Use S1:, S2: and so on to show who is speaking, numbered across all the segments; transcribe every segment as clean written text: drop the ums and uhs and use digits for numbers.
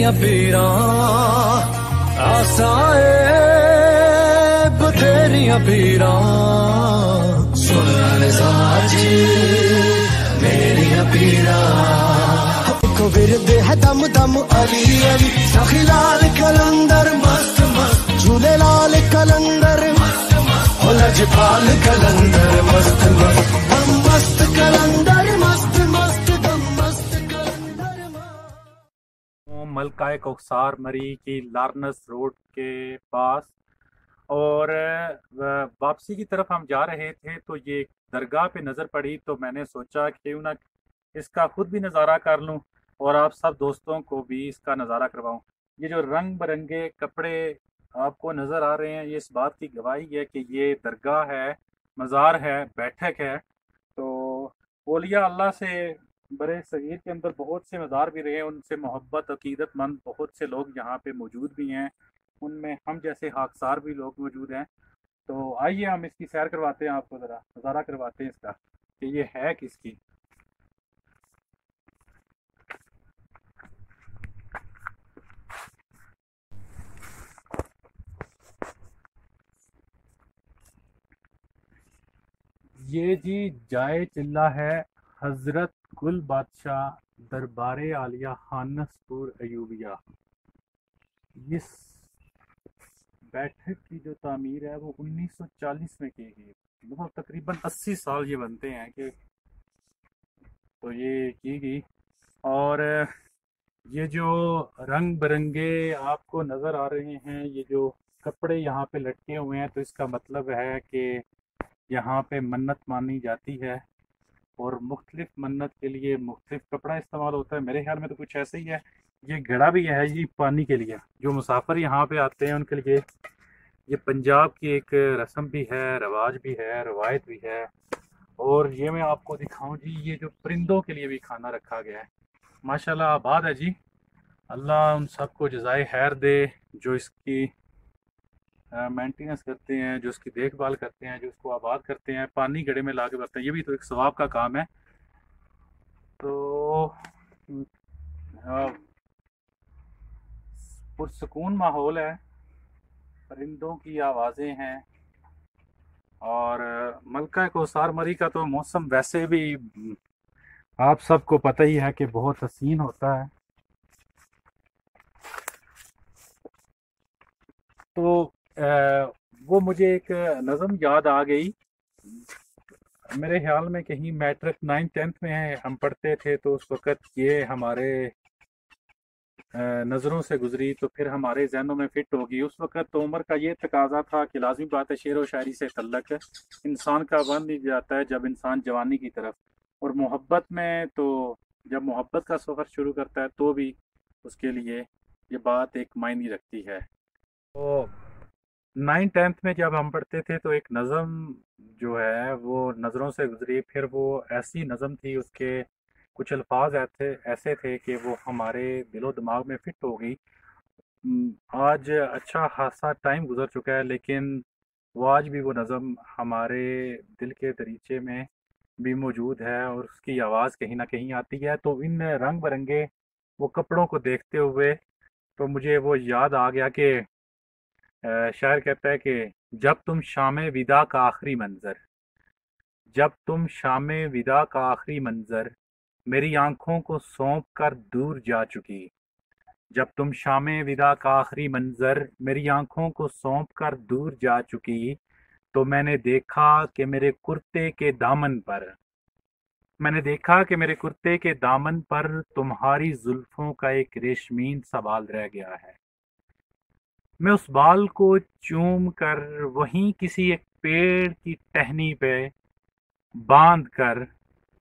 S1: बथेरियां पीरां आसाए बथेरियां पीरां सुन साजी मेरियां पीरां को विरदे है दम दम अली अली सखी लाल कलंदर मस्त मस्त झूले लाल कलंदर हो लजपाल कलंदर मस्त मस्त दम मस्त कलंदर मस्त मस्त दम मस्त कलंदर।
S2: मलका कोकसार मरी की लारनस रोड के पास और वापसी की तरफ हम जा रहे थे तो ये दरगाह पे नज़र पड़ी तो मैंने सोचा कि क्यों ना इसका खुद भी नज़ारा कर लूं और आप सब दोस्तों को भी इसका नज़ारा करवाऊं। ये जो रंग बिरंगे कपड़े आपको नज़र आ रहे हैं ये इस बात की गवाही है कि ये दरगाह है, मज़ार है, बैठक है। तो औलिया अल्लाह से बड़े सगीर के अंदर बहुत से मज़ार भी रहे, उनसे मोहब्बत अकीदतमंद बहुत से लोग यहाँ पे मौजूद भी हैं, उनमें हम जैसे खाकसार भी लोग मौजूद हैं। तो आइए हम इसकी सैर करवाते हैं, आपको ज़रा नज़ारा करवाते हैं इसका कि ये है किसकी। ये जी जाए चिल्ला है हजरत गुल बादशाह दरबारे आलिया खानसपुर अयूबिया। इस बैठक की जो तामीर है वो 1940 में की गई, मतलब तकरीबन 80 साल ये बनते हैं कि तो ये की गई। और ये जो रंग बिरंगे आपको नज़र आ रहे हैं, ये जो कपड़े यहाँ पे लटके हुए हैं, तो इसका मतलब है कि यहाँ पे मन्नत मानी जाती है और मुख्तलिफ मन्नत के लिए मुख्तलिफ कपड़ा इस्तेमाल होता है। मेरे ख्याल में तो कुछ ऐसे ही है। ये घड़ा भी है ये पानी के लिए, जो मुसाफिर यहाँ पे आते हैं उनके लिए ये पंजाब की एक रस्म भी है, रवाज भी है, रवायत भी है। और ये मैं आपको दिखाऊं जी, ये जो परिंदों के लिए भी खाना रखा गया है। माशाल्लाह आबाद है जी, अल्लाह उन सबको जज़ाए खैर दे जो इसकी मेंटेनेंस करते हैं, जो उसकी देखभाल करते हैं, जो उसको आबाद करते हैं, पानी गड्ढे में ला के भरते हैं। ये भी तो एक सवाब का काम है। तो पुरसकून माहौल है, परिंदों की आवाज़ें हैं। और मलका कोसार मरी का तो मौसम वैसे भी आप सबको पता ही है कि बहुत हसीन होता है। तो वो मुझे एक नज़म याद आ गई। मेरे ख्याल में कहीं मैट्रिक 9th-10th में हम पढ़ते थे तो उस वक़्त ये हमारे नज़रों से गुजरी तो फिर हमारे जहनों में फिट होगी। उस वक़्त तो उम्र का ये तकाजा था कि लाज़मी बात है शेर व शायरी से तल्लक इंसान का बन ही जाता है जब इंसान जवानी की तरफ, और मोहब्बत में तो जब मोहब्बत का सफ़र शुरू करता है तो भी उसके लिए ये बात एक मायने रखती है। तो 9th-10th में जब हम पढ़ते थे तो एक नज़म जो है वो नज़रों से गुजरी, फिर वो ऐसी नज़म थी, उसके कुछ अल्फाज ऐसे थे कि वो हमारे दिलो दिमाग में फिट हो गई। आज अच्छा खासा टाइम गुजर चुका है लेकिन वो आज भी वो नज़म हमारे दिल के दरीचे में भी मौजूद है और उसकी आवाज़ कहीं ना कहीं आती है। तो इन रंग बिरंगे वो कपड़ों को देखते हुए तो मुझे वो याद आ गया कि शायर कहता है कि जब तुम शाम विदा का आखिरी मंजर, जब तुम शाम विदा का आखिरी मंजर मेरी आंखों को सौंप कर दूर जा चुकी, जब तुम शाम विदा का आखिरी मंजर मेरी आंखों को सौंप कर दूर जा चुकी, तो मैंने देखा कि मेरे कुर्ते के दामन पर, मैंने देखा कि मेरे कुर्ते के दामन पर तुम्हारी जुल्फों का एक रेशमीन सा बाल रह गया है। मैं उस बाल को चूम कर वहीं किसी एक पेड़ की टहनी पे बांध कर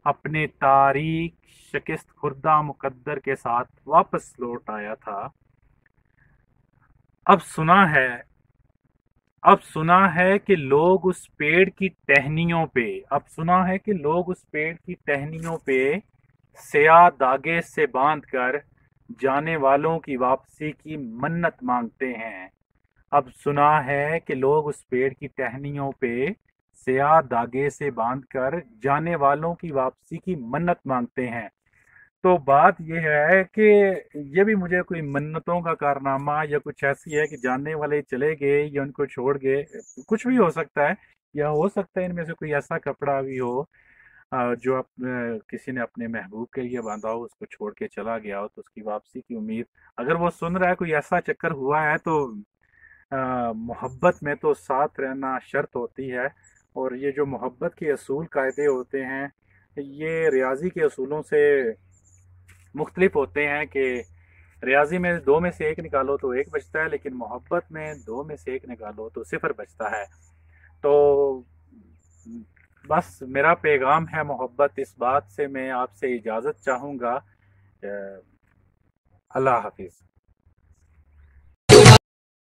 S2: अपने तारीख शिकस्त खुर्दा मुकद्दर के साथ वापस लौट आया था। अब सुना है अब सुना है कि लोग उस पेड़ की टहनियों पे अब सुना है कि लोग उस पेड़ की टहनियों पे स्याह धागे से बांध कर जाने वालों की वापसी की मन्नत मांगते हैं। अब सुना है कि लोग उस पेड़ की टहनियों पे स्याह धागे से बांधकर जाने वालों की वापसी की मन्नत मांगते हैं। तो बात यह है कि ये भी मुझे कोई मन्नतों का कारनामा या कुछ ऐसी है कि जानने वाले चले गए या उनको छोड़ गए, कुछ भी हो सकता है। या हो सकता है इनमें से कोई ऐसा कपड़ा भी हो जो किसी ने अपने महबूब के लिए बांधा हो, उसको छोड़ के चला गया हो, तो उसकी वापसी की उम्मीद, अगर वो सुन रहा है, कोई ऐसा चक्कर हुआ है, तो मोहब्बत में तो साथ रहना शर्त होती है। और ये जो मोहब्बत के असूल कायदे होते हैं, ये रियाजी के असूलों से मुख्तलिफ होते हैं कि रियाजी में दो में से एक निकालो तो एक बचता है, लेकिन मोहब्बत में दो में से एक निकालो तो सिफर बचता है। तो बस मेरा पैगाम है मोहब्बत, इस बात से मैं आपसे इजाज़त चाहूँगा। अल्लाह हाफिज़।